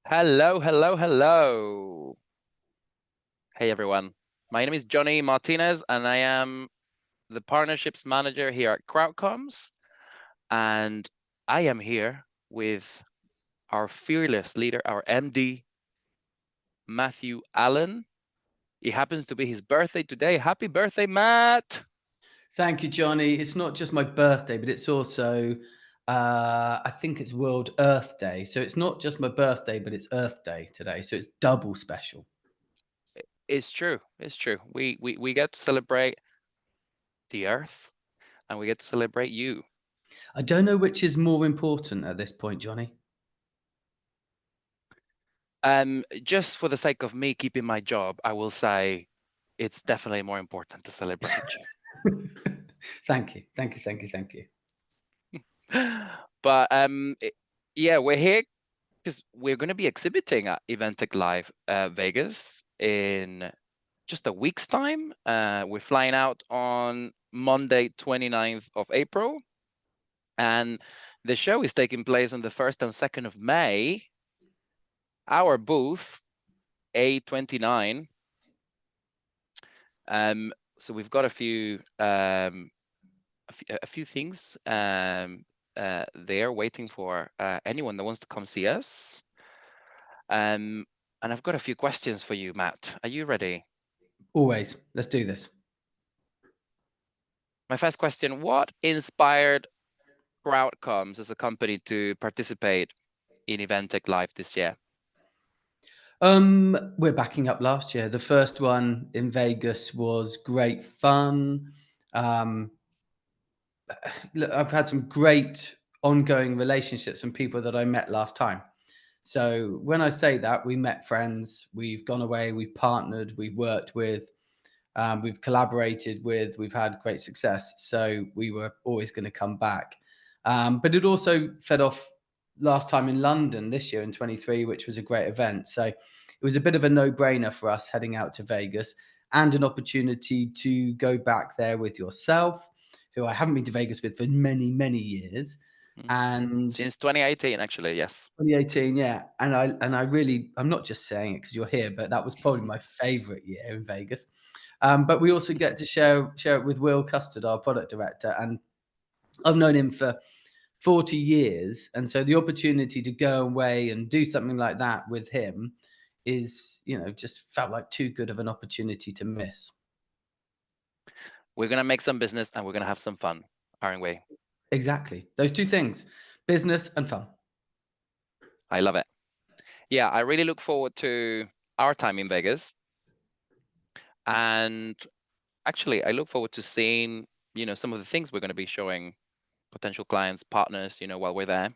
Hello, hello, hello. Hey everyone. My name is Johnny Martinez and I am the partnerships manager here at CrowdComms. And I am here with our fearless leader, our MD, Matthew Allen. It happens to be his birthday today. Happy birthday, Matt. Thank you, Johnny. It's not just my birthday, but it's also, I think it's World Earth Day. So it's not just my birthday, but it's Earth Day today. So it's double special. It's true. It's true. We get to celebrate the earth and we get to celebrate you. I don't know which is more important at this point, Johnny. Just for the sake of me keeping my job, I will say it's definitely more important to celebrate Thank you. Thank you. Thank you. Thank you. you. But yeah, we're here because we're going to be exhibiting at Eventec Live Vegas in just a week's time. We're flying out on Monday, 29th of April, and the show is taking place on the 1st and 2nd of May. Our booth, A29. So we've got a few things there waiting for anyone that wants to come see us. And I've got a few questions for you, Matt. Are you ready? Always. Let's do this. My first question, what inspired CrowdComms as a company to participate in Eventec Live this year? We're backing up last year. The first one in Vegas was great fun. Um, Look, I've had some great ongoing relationships from people that I met last time. So when I say that, we met friends, we've gone away, we've partnered, we've worked with, we've collaborated with, we've had great success. So we were always going to come back. But it also fed off last time in London this year in 23, which was a great event. So it was a bit of a no brainer for us heading out to Vegas and an opportunity to go back there with yourself, who I haven't been to Vegas with for many, many years. And Since 2018, actually, yes. 2018, yeah. And I really, I'm not just saying it because you're here, but that was probably my favorite year in Vegas. But we also get to share it with Will Custard, our product director, and I've known him for 40 years, and so the opportunity to go away and do something like that with him is, just felt like too good of an opportunity to miss. We're going to make some business and we're going to have some fun, aren't we? Exactly. Those two things, business and fun. I love it. Yeah, I really look forward to our time in Vegas. And actually, I look forward to seeing, some of the things we're going to be showing potential clients, partners, while we're there.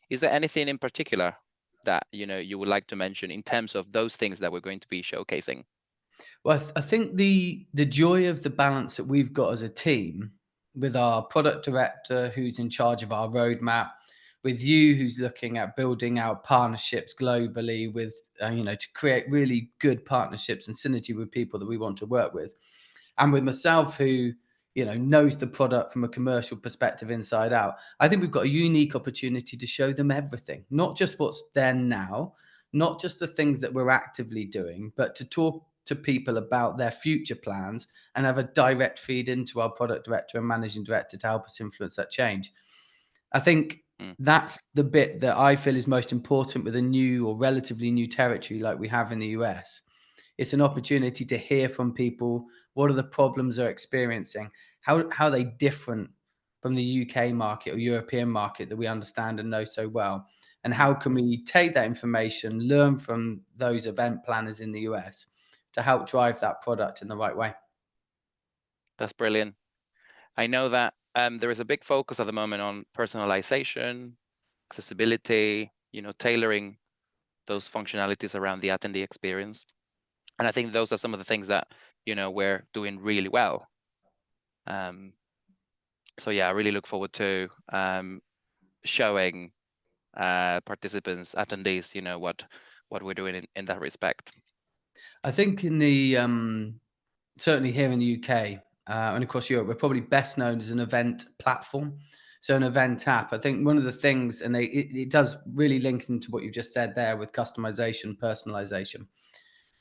Is there anything in particular that, you would like to mention in terms of those things that we're going to be showcasing? Well, I think the joy of the balance that we've got as a team, with our product director who's in charge of our roadmap, with you who's looking at building out partnerships globally, with to create really good partnerships and synergy with people that we want to work with, and with myself who knows the product from a commercial perspective inside out. I think we've got a unique opportunity to show them everything, not just what's there now, not just the things that we're actively doing, but to talk to people about their future plans and have a direct feed into our product director and managing director to help us influence that change. I think Mm. that's the bit that I feel is most important with a new or relatively new territory like we have in the US. It's an opportunity to hear from people. What are the problems they're experiencing? How are they different from the UK market or European market that we understand and know so well? And Mm. how can we take that information, learn from those event planners in the US to help drive that product in the right way? That's brilliant. I know that there is a big focus at the moment on personalization, accessibility, tailoring those functionalities around the attendee experience. And I think those are some of the things that, we're doing really well. So yeah, I really look forward to showing participants, attendees, what we're doing in that respect. I think in the certainly here in the UK and across Europe, we're probably best known as an event platform. So an event app, I think one of the things, and it does really link into what you just said there with customization, personalization.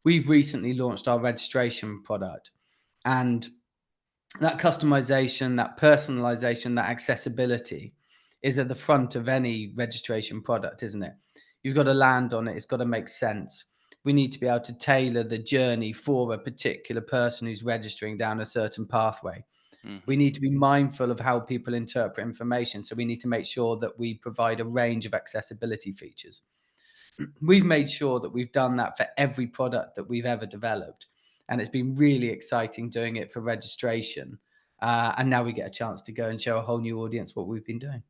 We've recently launched our registration product, and that customization, that personalization, that accessibility is at the front of any registration product, isn't it? You've got to land on it. It's got to make sense. We need to be able to tailor the journey for a particular person who's registering down a certain pathway. We Hmm. need to be mindful of how people interpret information. So we need to make sure that we provide a range of accessibility features. We've made sure that we've done that for every product that we've ever developed. And it's been really exciting doing it for registration. And now we get a chance to go and show a whole new audience what we've been doing.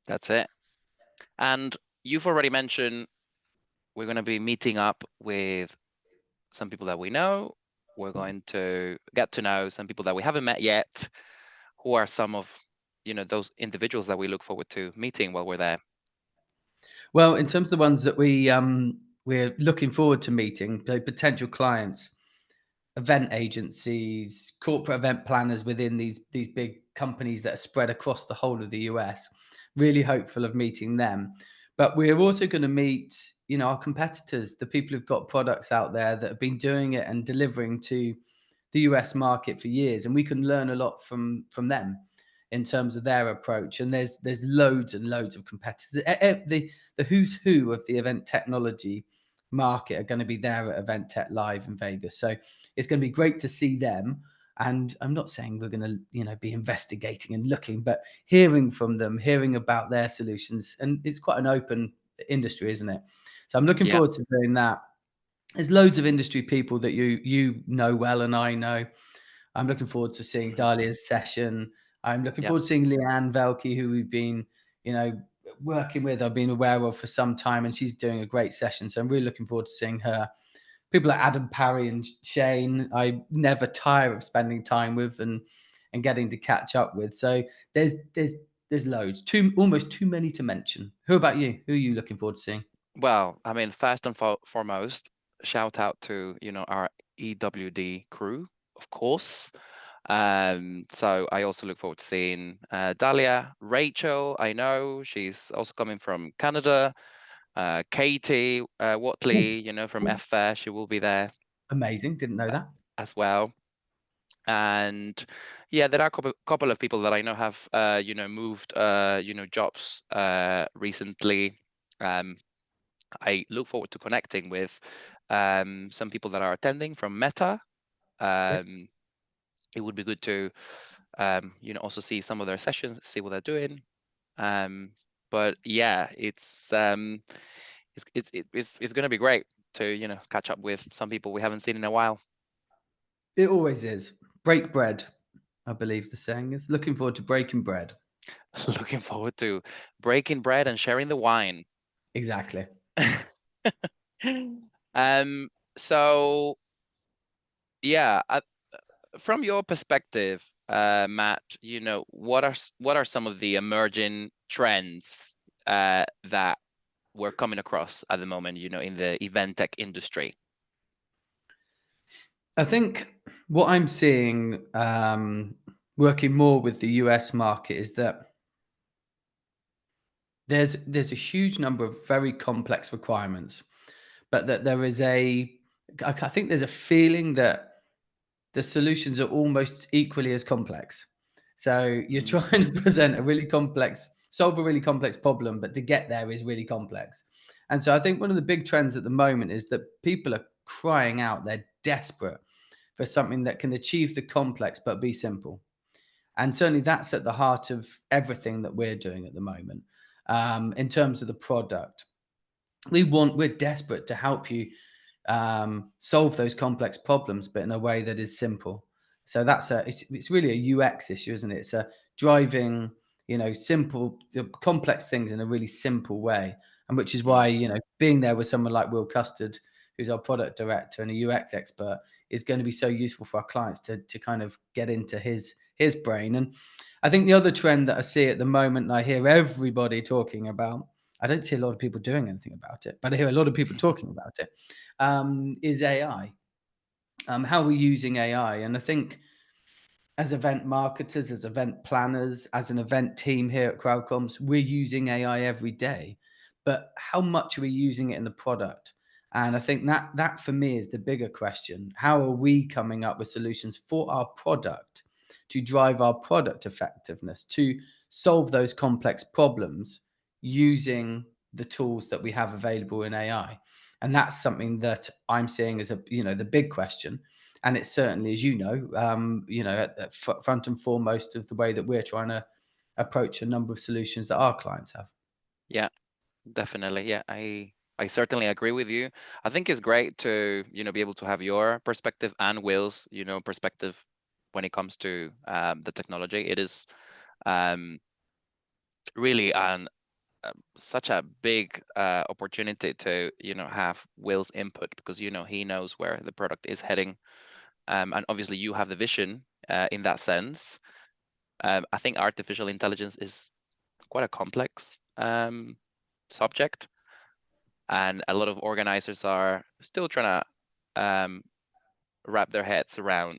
That's it. And you've already mentioned we're going to be meeting up with some people that we know. We're going to get to know some people that we haven't met yet. Who are some of, those individuals that we look forward to meeting while we're there? Well, in terms of the ones that we're looking forward to meeting, so potential clients, event agencies, corporate event planners within these big companies that are spread across the whole of the US. Really hopeful of meeting them. But we're also going to meet, our competitors, the people who've got products out there that have been doing it and delivering to the US market for years, and we can learn a lot from them in terms of their approach. And there's loads and loads of competitors. The who's who of the event technology market are going to be there at Event Tech Live in Vegas. So it's going to be great to see them. And I'm not saying we're going to, be investigating and looking, but hearing from them, hearing about their solutions. And it's quite an open industry, isn't it? So I'm looking Yeah. forward to doing that. There's loads of industry people that you know well, and I know. I'm looking forward to seeing Mhm. Dahlia's session. I'm looking Yeah. forward to seeing Leanne Velke, who we've been, you know, working with. I've been aware of for some time, and she's doing a great session. So I'm really looking forward to seeing her. People like Adam Parry and Shane, I never tire of spending time with and getting to catch up with. So there's loads, almost too many to mention. Who about you? Who are you looking forward to seeing? Well, I mean, first and foremost, shout out to, our EWD crew, of course. So I also look forward to seeing Dalia, Rachel. I know she's also coming from Canada. Katie Oh, Watley, from F Fair, she will be there amazing! Didn't know that. as well. And yeah, there are a couple of people that I know have moved jobs recently. Um, I look forward to connecting with some people that are attending from Meta. Great. Um, it would be good to also see some of their sessions, see what they're doing. But yeah, it's going to be great to catch up with some people we haven't seen in a while. It always is. Break bread, I believe the saying is. Looking forward to breaking bread. Looking forward to breaking bread and sharing the wine. Exactly. Um, so yeah, from your perspective, Matt, what are some of the emerging trends that we're coming across at the moment, in the event tech industry? I think what I'm seeing working more with the US market is that there's a huge number of very complex requirements, but that there is I think there's a feeling that the solutions are almost equally as complex. So you're Mm, trying to present solve a really complex problem, but to get there is really complex. And so I think one of the big trends at the moment is that people are crying out, they're desperate for something that can achieve the complex but be simple. And certainly that's at the heart of everything that we're doing at the moment in terms of the product. We're desperate to help you solve those complex problems, but in a way that is simple. So it's really a UX issue, isn't it? It's a driving, simple, complex things in a really simple way, and which is why mm. being there with someone like Will Custard, who's our product director and a UX expert, is going to be so useful for our clients to kind of get into his brain. And I think the other trend that I see at the moment, and I hear everybody talking about, I don't see a lot of people doing anything about it, but I hear a lot of people talking about it, is AI. How we're using AI. And I think as event marketers, as event planners, as an event team here at CrowdComms, we're using AI every day. But how much are we using it in the product? And I think that for me is the bigger question. How are we coming up with solutions for our product to drive our product effectiveness, to solve those complex problems using the tools that we have available in AI? And that's something that I'm seeing as the big question, and it's certainly, as at front and foremost of the way that we're trying to approach a number of solutions that our clients have. Yeah, definitely. Yeah, I certainly agree with you. I think it's great to, be able to have your perspective and Will's, perspective when it comes to the technology. It is um, really such a big opportunity to, have Will's input because, he knows where the product is heading. And obviously you have the vision in that sense. I think artificial intelligence is quite a complex subject, and a lot of organizers are still trying to wrap their heads around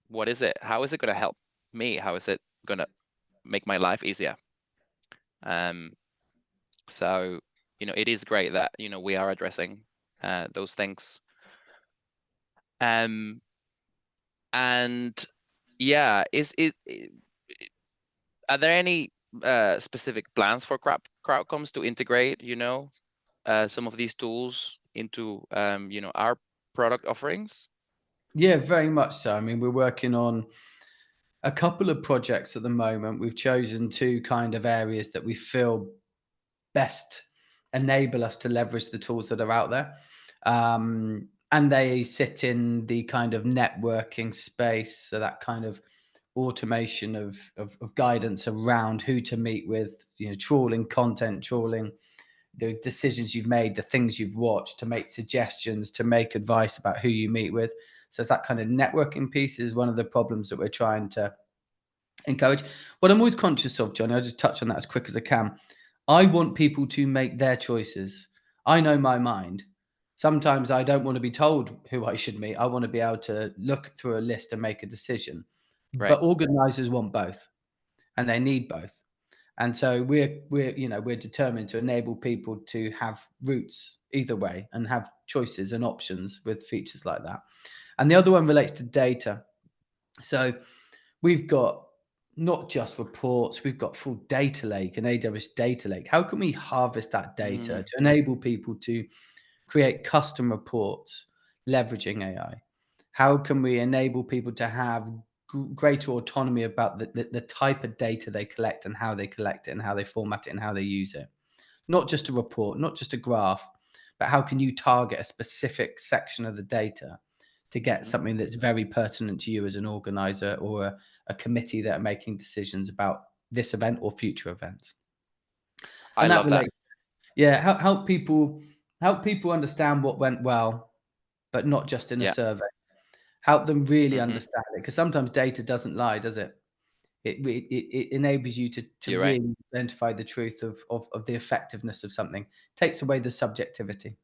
what is it? How is it going to help me? How is it going to make my life easier? Um, so, it is great that, we are addressing those things. Um, and yeah, are there any specific plans for CrowdComms to integrate, some of these tools into, our product offerings? Yeah, very much so. I mean, we're working on a couple of projects at the moment. We've chosen two kind of areas that we feel best enable us to leverage the tools that are out there. And they sit in the kind of networking space, so that kind of automation of guidance around who to meet with, trawling content, trawling the decisions you've made, the things you've watched, to make suggestions, to make advice about who you meet with. So it's that kind of networking piece is one of the problems that we're trying to encourage. What I'm always conscious of, Johnny, I'll just touch on that as quick as I can. I want people to make their choices. I know my mind. Sometimes I don't want to be told who I should meet. I want to be able to look through a list and make a decision. Right. But organizers want both, and they need both. And so we're determined to enable people to have routes either way and have choices and options with features like that. And the other one relates to data. So we've got not just reports, we've got full data lake, an AWS data lake. How can we harvest that data Mm, to enable people to create custom reports leveraging AI? How can we enable people to have greater autonomy about the type of data they collect and how they collect it and how they format it and how they use it? Not just a report, not just a graph, but how can you target a specific section of the data to get mhm. something that's very pertinent to you as an organizer or a committee that are making decisions about this event or future events? I And that love that. relates, yeah, help people understand what went well, but not just in a Yeah. survey. Help them really Hmm. understand it, because sometimes data doesn't lie, does it? It enables you to You're right. really identify the truth of the effectiveness of something. Takes away the subjectivity.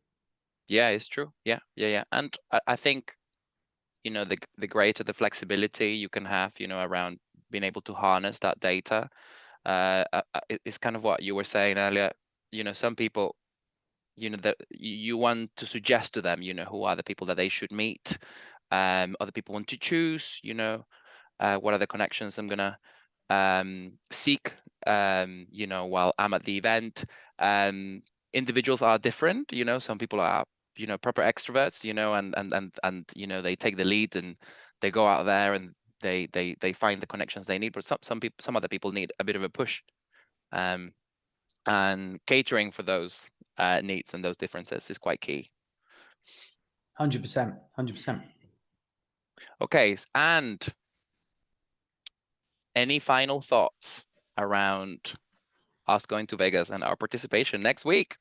Yeah, it's true. Yeah, yeah, yeah. And I think, the greater the flexibility you can have, around being able to harness that data, it's kind of what you were saying earlier. Some people, that you want to suggest to them, who are the people that they should meet. Other people want to choose, what are the connections I'm gonna seek, while I'm at the event. Um, Individuals are different, some people are, proper extroverts, and they take the lead and they go out there and they find the connections they need. But some other people need a bit of a push, um, and catering for those needs and those differences is quite key. 100%, 100%. Okay, and any final thoughts around us going to Vegas and our participation next week?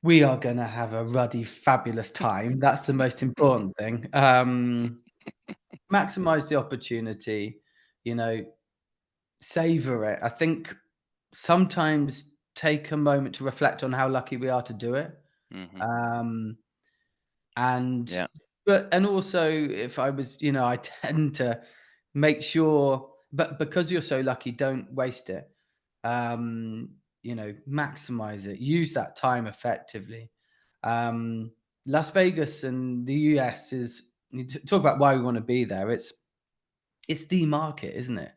We are gonna have a ruddy, fabulous time. That's the most important thing. Maximize the opportunity, you know, savor it. I think sometimes take a moment to reflect on how lucky we are to do it. Hmm. Um, and Yeah. but and also if I was, I tend to make sure, but because you're so lucky, don't waste it. Maximize it, use that time effectively. um Las Vegas and the US is, you talk about why we want to be there. It's the market, isn't it?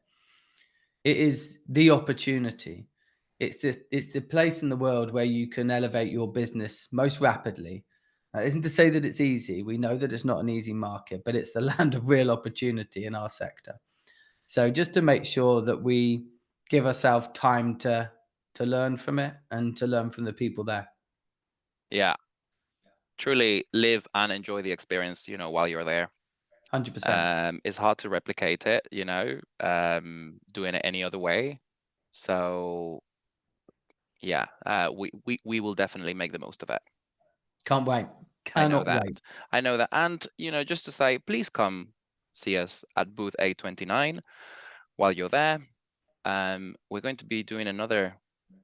It is the opportunity. It's the place in the world where you can elevate your business most rapidly. That isn't to say that it's easy. We know that it's not an easy market, but it's the land of real opportunity in our sector. So just to make sure that we give ourselves time to learn from it and to learn from the people there. Yeah, truly live and enjoy the experience, while you're there. 100%. It's hard to replicate it, doing it any other way. So yeah, we will definitely make the most of it. Can't wait. I know Cannot that. wait. I know that. And, just to say, please come see us at Booth A29 while you're there. We're going to be doing another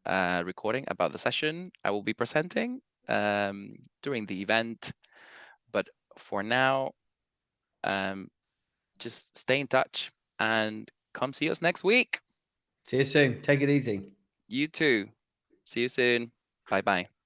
recording about the session I will be presenting during the event. But for now, um, just stay in touch and come see us next week. See you soon. Take it easy. You too. See you soon. Bye bye.